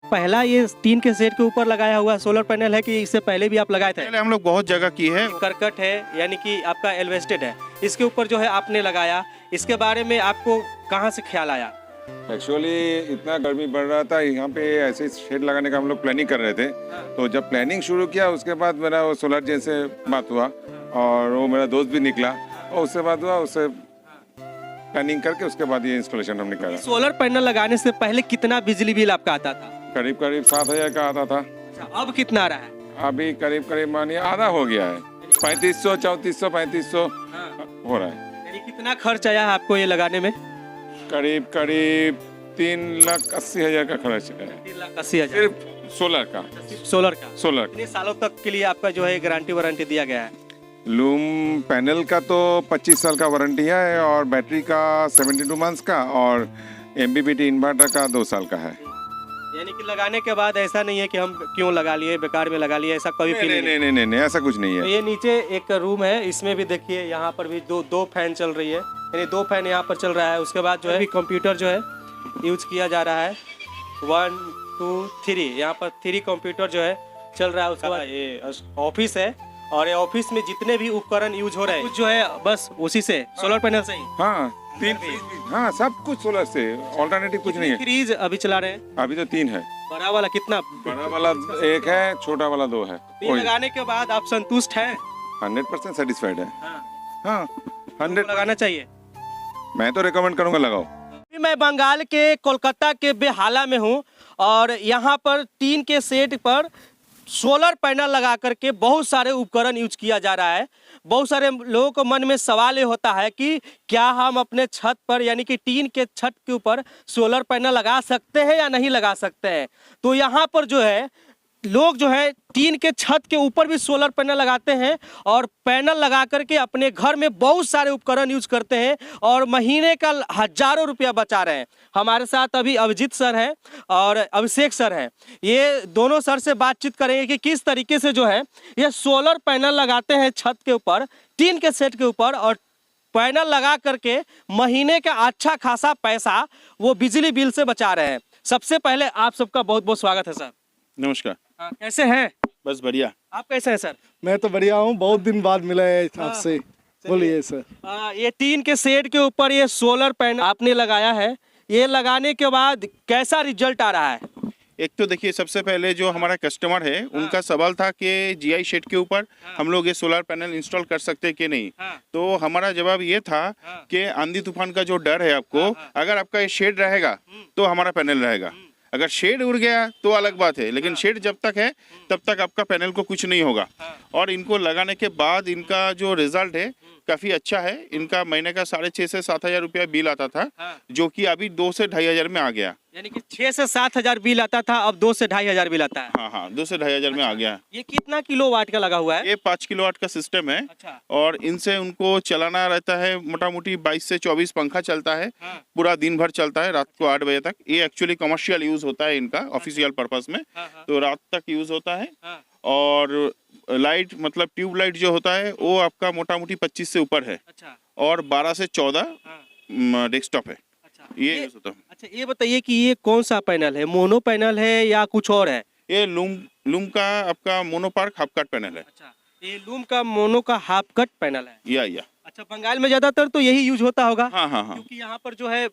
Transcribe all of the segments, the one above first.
पहला ये टीन के सेट के ऊपर लगाया हुआ सोलर पैनल है कि इससे पहले भी आप लगाए थे? पहले हम लोग बहुत जगह की है। करकट है यानी कि आपका एल्वेस्टेड है, इसके ऊपर जो है आपने लगाया, इसके बारे में आपको कहाँ से ख्याल आया? एक्चुअली इतना गर्मी बढ़ रहा था, यहाँ पे ऐसे शेड लगाने का हम लोग प्लानिंग कर रहे थे। तो जब प्लानिंग शुरू किया उसके बाद मेरा वो सोलर जी से बात हुआ और वो मेरा दोस्त भी निकला और उससे बात हुआ, उससे प्लानिंग करके उसके बाद ये इंस्टॉलेशन हमने करा। सोलर पैनल लगाने से पहले कितना बिजली बिल आपका आता था? करीब 7,000 का आता था। अब कितना आ रहा है? अभी करीब मानिए आधा हो गया है, 3500, 3400, 3500 हो रहा है। यानी कितना खर्च आया है आपको ये लगाने में? करीब 3,80,000 का खर्च है। 3,80,000 सिर्फ सोलर का। सोलर कितने सालों तक के लिए आपका जो है गारंटी वारंटी दिया गया है? लूम पैनल का तो 25 साल का वारंटी है और बैटरी का 72 मंथ्स का और एमबीबीटी इन्वर्टर का 2 साल का है। यानी कि लगाने के बाद ऐसा नहीं है कि हम क्यों लगा लिए, बेकार में लगा लिए, ऐसा कभी फील नहीं? नहीं, ऐसा कुछ नहीं है। ये नीचे एक रूम है, इसमें भी देखिए यहाँ पर भी दो फैन चल रही है, यानी 2 फैन यहाँ पर चल रहा है। उसके बाद जो है कंप्यूटर जो है यूज किया जा रहा है, 1 2 3 यहाँ पर 3 कंप्यूटर जो है चल रहा है। उसके बाद ये ऑफिस है और ये ऑफिस में जितने भी उपकरण यूज हो रहे हैं कुछ जो है बस उसी से सोलर पैनल से ही। हाँ 3 फ्रिज भी, हाँ सब कुछ सोलर से, ऑल्टरनेटिव कुछ नहीं है। फ्रीज अभी चला रहे हैं? अभी तो 3 है। बड़ा वाला कितना? बड़ा वाला 1 है, छोटा वाला 2 है। लगाने के बाद आप संतुष्ट हैं? 100% सेटिस्फाइड है। हाँ 100 लगाना चाहिए। मैं तो रिकमेंड करूंगा, लगाओ। मैं बंगाल के कोलकाता के बेहाला में हूँ और यहाँ पर टीन के सेट पर सोलर पैनल लगा करके बहुत सारे उपकरण यूज किया जा रहा है। बहुत सारे लोगों को मन में सवाल ये होता है कि क्या हम अपने छत पर यानी कि टीन के छत के ऊपर सोलर पैनल लगा सकते हैं या नहीं लगा सकते हैं। तो यहाँ पर जो है लोग जो है टीन के छत के ऊपर भी सोलर पैनल लगाते हैं और पैनल लगा करके अपने घर में बहुत सारे उपकरण यूज करते हैं और महीने का हजारों रुपया बचा रहे हैं। हमारे साथ अभी अभिजीत सर हैं और अभिषेक सर हैं। ये दोनों सर से बातचीत करेंगे कि किस तरीके से जो है ये सोलर पैनल लगाते हैं छत के ऊपर, टीन के सेट के ऊपर, और पैनल लगा करके महीने का अच्छा खासा पैसा वो बिजली बिल से बचा रहे हैं। सबसे पहले आप सबका बहुत बहुत स्वागत है सर। नमस्कार। कैसे हैं? बस बढ़िया। आप कैसे हैं सर? मैं तो बढ़िया हूँ, बहुत दिन बाद मिला है आपसे। बोलिए सर। ये टीन के शेड के ऊपर ये सोलर पैनल आपने लगाया है, ये लगाने के बाद कैसा रिजल्ट आ रहा है? एक तो देखिए, सबसे पहले जो हमारा कस्टमर है उनका सवाल था कि जीआई शेड के ऊपर हम लोग ये सोलर पैनल इंस्टॉल कर सकते हैं कि नहीं। तो हमारा जवाब ये था कि आंधी तूफान का जो डर है आपको, अगर आपका ये शेड रहेगा तो हमारा पैनल रहेगा। अगर शेड उड़ गया तो अलग बात है, लेकिन शेड जब तक है तब तक आपका पैनल को कुछ नहीं होगा। और इनको लगाने के बाद इनका जो रिजल्ट है काफ़ी अच्छा है। इनका महीने का 6,500 से 7,000 रुपया बिल आता था, जो कि अभी 2 से 2,500 में आ गया। यानी कि 6 से 7,000 बिल आता था, अब 2 से 2,500 बिल आता है। हाँ 2 से 2,500 में आ गया। ये कितना किलोवाट का लगा हुआ है? ये 5 किलोवाट का सिस्टम है। अच्छा। और इनसे उनको चलाना रहता है, मोटा मोटी 22 से 24 पंखा चलता है। पूरा दिन भर चलता है, रात को 8 बजे तक। ये एक्चुअली कमर्शियल यूज होता है इनका, ऑफिशियल पर्पस में। तो रात तक यूज होता है। और लाइट मतलब ट्यूब लाइट जो होता है वो आपका मोटा मोटी 25 से ऊपर है। अच्छा। और 12 से 14 डेस्कटॉप है। अच्छा। ये यूज होता है। अच्छा, ये बताइए कि ये कौन सा पैनल है, मोनो पैनल है या कुछ और है? ये लूम का आपका मोनोपार्क हाफ कट पैनल है। अच्छा, ये लूम का मोनो का हाफ कट पैनल है। या अच्छा, बंगाल में ज्यादातर तो यही यूज होता होगा। हाँ। क्योंकि यहाँ पर जो है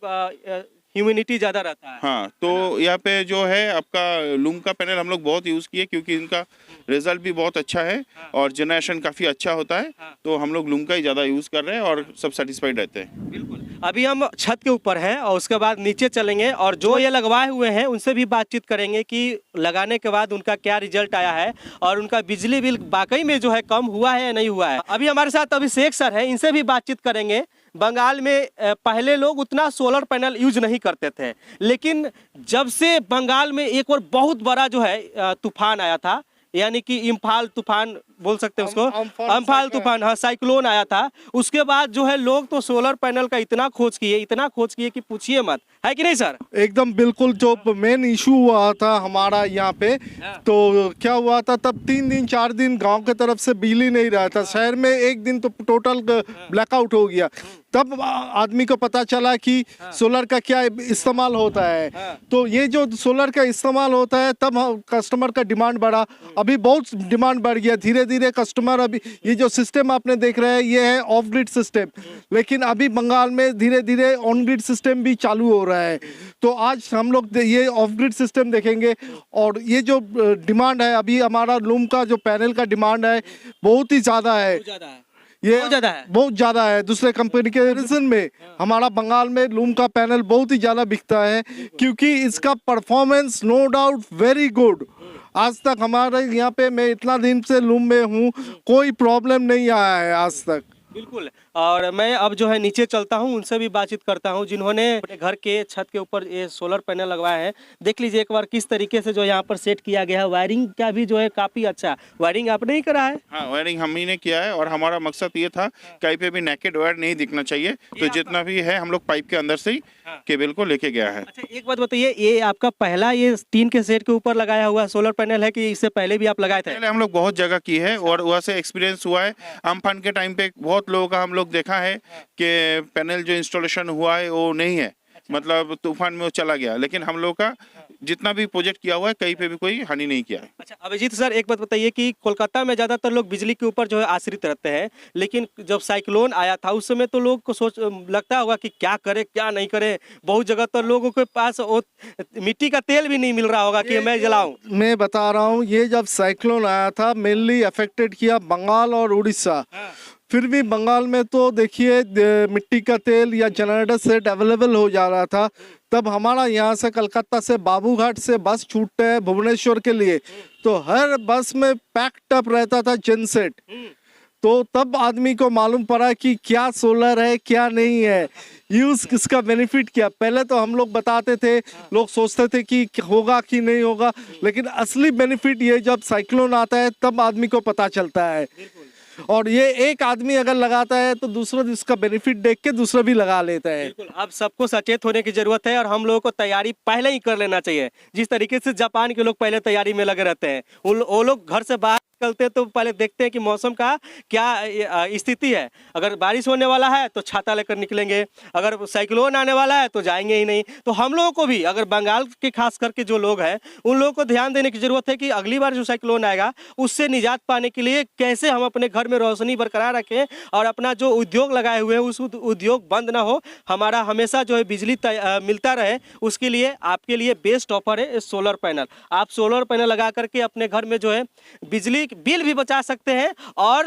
ह्यूमिडिटी ज्यादा रहता है। हाँ, तो यहाँ पे जो है आपका लूम का पैनल हम लोग बहुत यूज़ किए, क्योंकि इनका रिजल्ट भी बहुत अच्छा है और जनरेशन काफ़ी अच्छा होता है। तो हम लोग लूम का ही ज़्यादा यूज़ कर रहे हैं और सब सेटिस्फाइड रहते हैं। बिल्कुल। अभी हम छत के ऊपर हैं और उसके बाद नीचे चलेंगे और जो ये लगवाए हुए हैं उनसे भी बातचीत करेंगे कि लगाने के बाद उनका क्या रिजल्ट आया है और उनका बिजली बिल वाकई में जो है कम हुआ है या नहीं हुआ है। अभी हमारे साथ अभिषेक सर है, इनसे भी बातचीत करेंगे। बंगाल में पहले लोग उतना सोलर पैनल यूज नहीं करते थे, लेकिन जब से बंगाल में एक और बहुत बड़ा जो है तूफान आया था, यानी कि इम्फाल तूफान बोल सकते हैं उसको, अम्फान अम्फान तूफान, हाँ साइक्लोन आया था, उसके बाद जो है लोग तो सोलर पैनल का इतना खोज किए कि पूछिए मत, है कि नहीं सर? एकदम बिल्कुल। जो मेन इशू हुआ था हमारा यहाँ पे, तो क्या हुआ था तब 3 दिन 4 दिन गांव के तरफ से बिजली नहीं रहा था, शहर में एक दिन तो टोटल ब्लैकआउट हो गया। तब आदमी को पता चला कि सोलर का क्या इस्तेमाल होता है। तो ये जो सोलर का इस्तेमाल होता है तब कस्टमर का डिमांड बढ़ा, अभी बहुत डिमांड बढ़ गया धीरे धीरे कस्टमर। अभी ये जो सिस्टम आपने देख रहे हैं ये है ऑफ ग्रिड सिस्टम, लेकिन अभी बंगाल में धीरे धीरे ऑन ग्रिड सिस्टम भी चालू हो रहा है। तो आज हम लोग ये ऑफ ग्रिड सिस्टम देखेंगे। और ये जो डिमांड है अभी हमारा लूम का जो पैनल का डिमांड है बहुत ही ज़्यादा है, ये बहुत ज़्यादा है। दूसरे कंपनी के रीजन में हमारा बंगाल में लूम का पैनल बहुत ही ज़्यादा बिकता है, क्योंकि इसका performance no doubt very good. आज तक हमारे यहाँ पे, मैं इतना दिन से लूम में हूँ, कोई प्रॉब्लम नहीं आया है आज तक। बिल्कुल। और मैं अब जो है नीचे चलता हूँ, उनसे भी बातचीत करता हूँ जिन्होंने अपने घर के छत के ऊपर ये सोलर पैनल लगवाया है। देख लीजिए एक बार किस तरीके से जो यहाँ पर सेट किया गया है, वायरिंग का भी जो है काफ़ी अच्छा। वायरिंग आपने ही करा है? हाँ, वायरिंग हम ही ने किया है और हमारा मकसद ये था कहीं पे भी नेकेड वायर नहीं दिखना चाहिए, तो जितना भी है हम लोग पाइप के अंदर से ही केबल को लेके गया है। अच्छा एक बात बताइए, ये आपका पहला ये टीन के सेट के ऊपर लगाया हुआ सोलर पैनल है कि इससे पहले भी आप लगाए थे? पहले हम लोग बहुत जगह की है और वहाँ से एक्सपीरियंस हुआ है। अम्फान के टाइम पे बहुत लोगों का हम लोग देखा है कि पैनल जो इंस्टॉलेशन हुआ है वो नहीं है, मतलब तूफान में वो चला गया। लेकिन हम लोग का जितना भी प्रोजेक्ट किया हुआ है कहीं पे भी कोई हानि नहीं किया है। अच्छा अभिजीत सर एक बात बताइए कि कोलकाता में ज़्यादातर लोग बिजली के ऊपर जो है आश्रित रहते हैं, लेकिन जब साइक्लोन आया था उस समय तो लोग को लगता होगा कि क्या करे क्या नहीं करे। बहुत जगह तो लोगों के पास मिट्टी का तेल भी नहीं मिल रहा होगा कि मैं जलाऊं। मैं बता रहा हूँ, ये जब साइक्लोन आया था मेनली अफेक्टेड किया बंगाल और उड़ीसा। फिर भी बंगाल में तो देखिए मिट्टी का तेल या जनरेटर सेट अवेलेबल हो जा रहा था। तब हमारा यहाँ से कलकत्ता से बाबूघाट से बस छूटते हैं भुवनेश्वर के लिए, तो हर बस में पैक्ड अप रहता था जनसेट। तो तब आदमी को मालूम पड़ा कि क्या सोलर है क्या नहीं है, यूज किसका बेनिफिट क्या। पहले तो हम लोग बताते थे, लोग सोचते थे कि होगा कि नहीं होगा, लेकिन असली बेनिफिट ये जब साइक्लोन आता है तब आदमी को पता चलता है। और ये एक आदमी अगर लगाता है तो दूसरा इसका बेनिफिट देख के दूसरा भी लगा लेता है। बिल्कुल, अब सबको सचेत होने की जरूरत है और हम लोगों को तैयारी पहले ही कर लेना चाहिए। जिस तरीके से जापान के लोग पहले तैयारी में लगे रहते हैं, वो लोग घर से बाहर निकलते तो पहले देखते हैं कि मौसम का क्या स्थिति है। अगर बारिश होने वाला है तो छाता लेकर निकलेंगे, अगर साइक्लोन आने वाला है तो जाएंगे ही नहीं। तो हम लोगों को भी, अगर बंगाल के खास करके जो लोग हैं उन लोगों को ध्यान देने की जरूरत है कि अगली बार जो साइक्लोन आएगा उससे निजात पाने के लिए कैसे हम अपने घर में रोशनी बरकरार रखें और अपना जो उद्योग लगाए हुए हैं उस उद्योग बंद ना हो, हमारा हमेशा जो है बिजली मिलता रहे। उसके लिए आपके लिए बेस्ट ऑफर है सोलर पैनल। आप सोलर पैनल लगा करके अपने घर में जो है बिजली बिल भी बचा सकते हैं और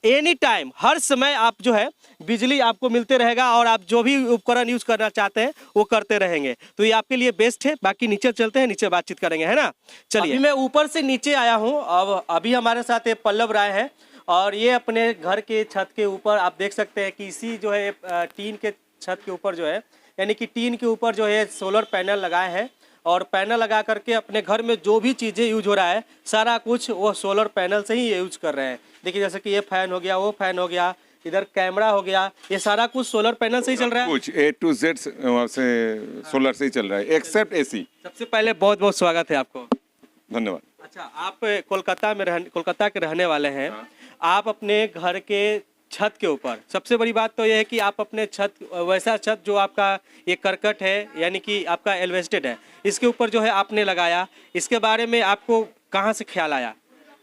एनी टाइम हर समय आप जो है बिजली आपको मिलते रहेगा और आप जो भी उपकरण यूज करना चाहते हैं वो करते रहेंगे। तो ये आपके लिए बेस्ट है। बाकी नीचे चलते हैं, नीचे बातचीत करेंगे, है ना। चलिए मैं ऊपर से नीचे आया हूँ। अब अभी हमारे साथ एक पल्लव राय है और ये अपने घर के छत के ऊपर आप देख सकते हैं कि इसी जो है टीन के छत के ऊपर जो है, यानी कि टीन के ऊपर जो है सोलर पैनल लगाए हैं और पैनल लगा करके अपने घर में जो भी चीज़ें यूज हो रहा है सारा कुछ वो सोलर पैनल से ही यूज कर रहे हैं। देखिए जैसे कि ये फैन हो गया, वो फैन हो गया, इधर कैमरा हो गया, ये सारा कुछ सोलर पैनल से ही चल रहा है। कुछ A to Z वहाँ से सोलर से ही चल रहा है, एक्सेप्ट AC। सबसे पहले बहुत बहुत स्वागत है आपको। धन्यवाद। अच्छा, आप कोलकाता के रहने वाले हैं। आप अपने घर के छत के ऊपर, सबसे बड़ी बात तो यह है कि आप अपने छत, वैसा छत जो आपका ये करकट है यानी कि आपका एल्वेस्टेड है, इसके ऊपर जो है आपने लगाया, इसके बारे में आपको कहाँ से ख्याल आया?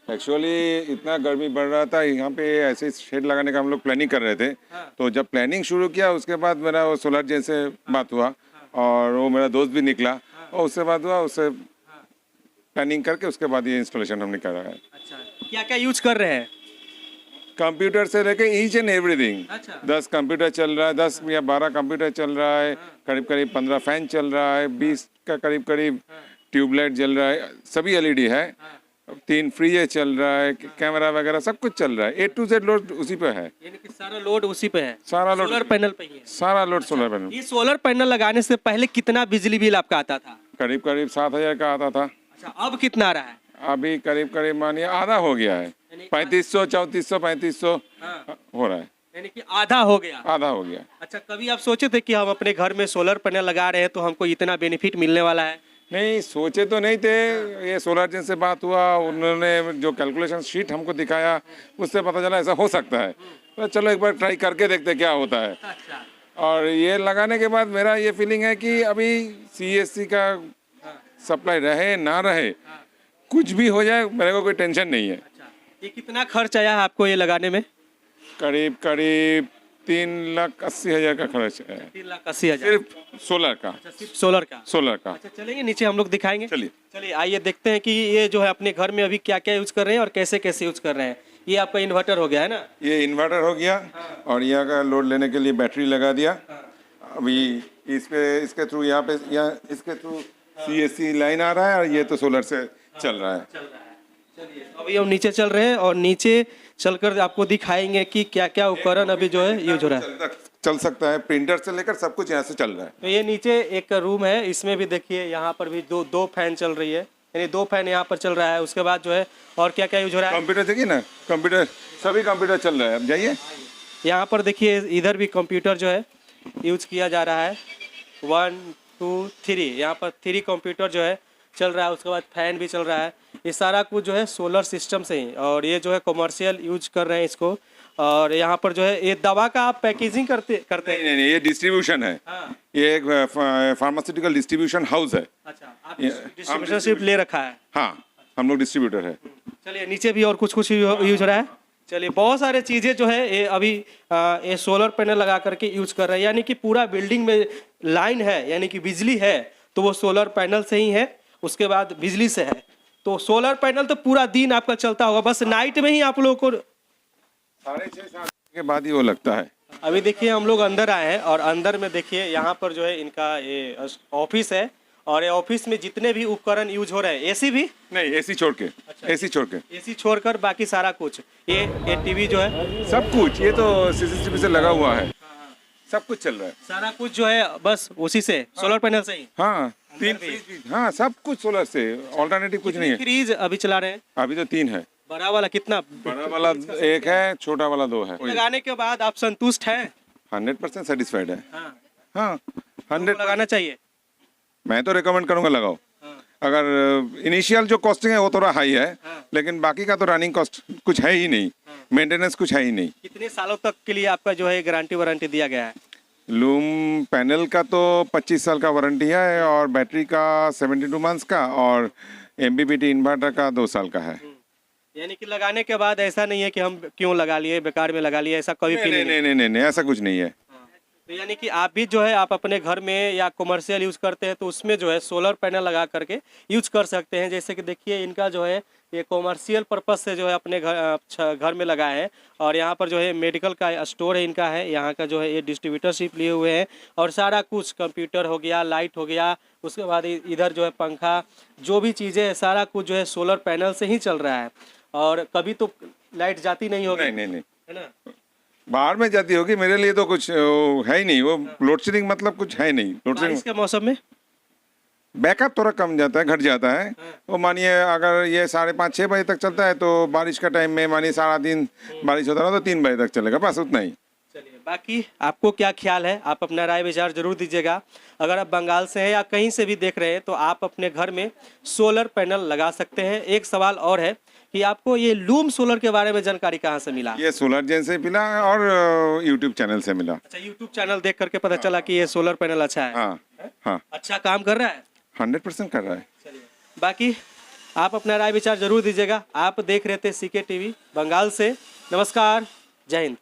एक्चुअली इतना गर्मी बढ़ रहा था, यहाँ पे ऐसे शेड लगाने का हम लोग प्लानिंग कर रहे थे। तो जब प्लानिंग शुरू किया उसके बाद मेरा वो सोलर जेन से बात हुआ और वो मेरा दोस्त भी निकला और उससे बात हुआ, उससे प्लानिंग करके उसके बाद ये इंस्टॉलेशन हमने करा है। अच्छा, क्या क्या यूज कर रहे हैं? कंप्यूटर से लेके ईच एंड एवरीथिंग। अच्छा। 10 कंप्यूटर चल रहा है, 10 या 12 कंप्यूटर चल रहा है, करीब करीब 15 फैन चल रहा है, 20 का करीब करीब ट्यूबलाइट जल रहा है, सभी LED है, 3 फ्रीज चल रहा है, कैमरा वगैरह सब कुछ चल रहा है। A to Z लोड उसी पे है, यानी कि सारा लोड उसी पे है, सारा लोड सोलर पैनल पे ही है। सारा लोड सोलर पैनल। ये सोलर पैनल लगाने से पहले कितना बिजली बिल आपका आता था? करीब करीब 7,000 का आता था। अच्छा, अब कितना आ रहा है? अभी करीब करीब मानिए आधा हो गया है। 3500 3400 3500 हो रहा है, यानी कि आधा हो गया। आधा हो गया। अच्छा, कभी आप सोचे थे कि हम अपने घर में सोलर पैनल लगा रहे हैं तो हमको इतना बेनिफिट मिलने वाला है? नहीं, सोचे तो नहीं थे। ये सोलर जेन से बात हुआ, उन्होंने जो कैलकुलेशन शीट हमको दिखाया उससे पता चला ऐसा हो सकता है। तो चलो एक बार ट्राई करके देखते क्या होता है। अच्छा, और ये लगाने के बाद मेरा ये फीलिंग है कि अभी सीएससी का सप्लाई रहे ना रहे, कुछ भी हो जाए, मेरे को कोई टेंशन नहीं है। अच्छा, ये कितना खर्च आया आपको ये लगाने में? करीब करीब 3,80,000 का खर्च है, 3,80,000 सिर्फ सोलर का। अच्छा, सिर्फ सोलर का। सोलर का। अच्छा, चलेंगे नीचे, हम लोग दिखाएंगे। चलिए। चलिए आइए देखते हैं कि ये जो है अपने घर में अभी क्या क्या यूज कर रहे हैं और कैसे कैसे यूज कर रहे हैं। ये आपका इन्वर्टर हो गया है ना? ये इन्वर्टर हो गया और यहाँ का लोड लेने के लिए बैटरी लगा दिया। अभी इसके थ्रू यहाँ इसके थ्रू सीएससी लाइन आ रहा है और ये तो सोलर से चल रहा है। चलिए अभी हम नीचे चल रहे हैं और नीचे चलकर आपको दिखाएंगे कि क्या क्या उपकरण अभी जो है यूज हो रहा है। चल सकता है, प्रिंटर से लेकर सब कुछ यहाँ से चल रहा है। तो ये नीचे एक रूम है, इसमें भी देखिए यहाँ पर भी दो फैन चल रही है, यानी 2 फैन यहाँ पर चल रहा है। उसके बाद जो है और क्या क्या यूज हो रहा है? कंप्यूटर देखिए ना, कंप्यूटर, सभी कंप्यूटर चल रहा है। अब जाइए, यहाँ पर देखिए इधर भी कंप्यूटर जो है यूज किया जा रहा है। 1 2 3 यहाँ पर 3 कंप्यूटर जो है चल रहा है। उसके बाद फैन भी चल रहा है। ये सारा कुछ जो है सोलर सिस्टम से ही, और ये जो है कमर्शियल यूज कर रहे हैं इसको। और यहाँ पर जो है ये दवा का आप पैकेजिंग करते हैं? नहीं, ये डिस्ट्रीब्यूशन है। हाँ। ये एक फार्मास्यूटिकल डिस्ट्रीब्यूशन हाउस है। अच्छा, आप डिस्ट्रीब्यूटरशिप ले रखा है? हाँ, हम लोग डिस्ट्रीब्यूटर है। चलिए नीचे भी और कुछ यूज हो रहा है। चलिए बहुत सारे चीज़ें जो है ये अभी ये सोलर पैनल लगा करके यूज कर रहे हैं, यानी कि पूरा बिल्डिंग में लाइन है, यानी कि बिजली है तो वो सोलर पैनल से ही है, उसके बाद बिजली से है। तो सोलर पैनल तो पूरा दिन आपका चलता होगा, बस नाइट में ही आप लोगों को 6:30-7 के बाद ही वो लगता है। अभी देखिए हम लोग अंदर आए हैं और अंदर में देखिए यहाँ पर जो है इनका ये ऑफिस है, और ये ऑफिस में जितने भी उपकरण यूज हो रहे हैं, एसी भी नहीं, एसी छोड़ के। अच्छा, एसी छोड़ के, एसी छोड़कर बाकी सारा कुछ, ये टीवी जो है सब कुछ, ये तो सीसीटीवी से लगा हुआ है, सब कुछ चल रहा है। सारा कुछ जो है बस उसी से सोलर पैनल से ही। हाँ, 3 फ्रिज भी, हाँ सब कुछ सोलर से, ऑल्टरनेटिव कुछ नहीं है। फ्रीज अभी चला रहे हैं? अभी तो 3 है। बड़ा वाला कितना? बड़ा वाला 1 है, छोटा वाला 2 है। लगाने के बाद आप संतुष्ट हैं? 100% सेटिस्फाइड है। हाँ, हाँ, 100 लगाना चाहिए। मैं तो रिकमेंड करूंगा लगाओ। अगर इनिशियल जो कॉस्टिंग है वो थोड़ा हाई है, लेकिन बाकी का तो रनिंग कॉस्ट कुछ है ही नहीं, मेंटेनेंस कुछ है ही नहीं। कितने सालों तक के लिए आपका जो है गारंटी वारंटी दिया गया है? लूम पैनल का तो 25 साल का वारंटी है, और बैटरी का 72 मंथ्स का, और एमबीपीटी इन्वर्टर का 2 साल का है। यानी कि लगाने के बाद ऐसा नहीं है कि हम क्यों लगा लिए, बेकार में लगा लिए, ऐसा कभी फील नहीं? नहीं, ऐसा कुछ नहीं है। तो यानी कि आप भी जो है आप अपने घर में या कमर्शियल यूज करते हैं तो उसमें जो है सोलर पैनल लगा करके यूज कर सकते हैं। जैसे कि देखिए इनका जो है ये कमर्शियल पर्पस से जो है अपने घर में लगाए हैं, और यहाँ पर जो है मेडिकल का स्टोर है इनका है, यहाँ का जो है ये डिस्ट्रीब्यूटरशिप लिए हुए हैं, और सारा कुछ कंप्यूटर हो गया, लाइट हो गया, उसके बाद इधर जो है पंखा, जो भी चीज़ें है सारा कुछ जो है सोलर पैनल से ही चल रहा है। और कभी तो लाइट जाती नहीं होगी? नहीं, है ना? बाहर में जाती होगी, मेरे लिए तो कुछ है ही नहीं। वो लोड शेडिंग मतलब कुछ है नहीं। लोड शेडिंग बारिश के मौसम में बैकअप थोड़ा कम जाता है, घट जाता है। वो मानिए अगर ये 5:30-6 बजे तक चलता है, तो बारिश का टाइम में मानिए सारा दिन बारिश होता रहा तो 3 बजे तक चलेगा, बस उतना ही। चलिए, बाकी आपको क्या ख्याल है, आप अपना राय विचार जरूर दीजिएगा। अगर आप बंगाल से हैं या कहीं से भी देख रहे हैं तो आप अपने घर में सोलर पैनल लगा सकते हैं। एक सवाल और है कि आपको ये लूम सोलर के बारे में जानकारी कहाँ से मिला? ये सोलर जेन से मिला और यूट्यूब चैनल से मिला। अच्छा, यूट्यूब चैनल देख करके पता चला कि ये सोलर पैनल अच्छा है? हाँ, अच्छा काम कर रहा है? 100% कर रहा है। चलिए, बाकी आप अपना राय विचार जरूर दीजिएगा। आप देख रहे थे CK TV बंगाल से। नमस्कार, जय हिंद।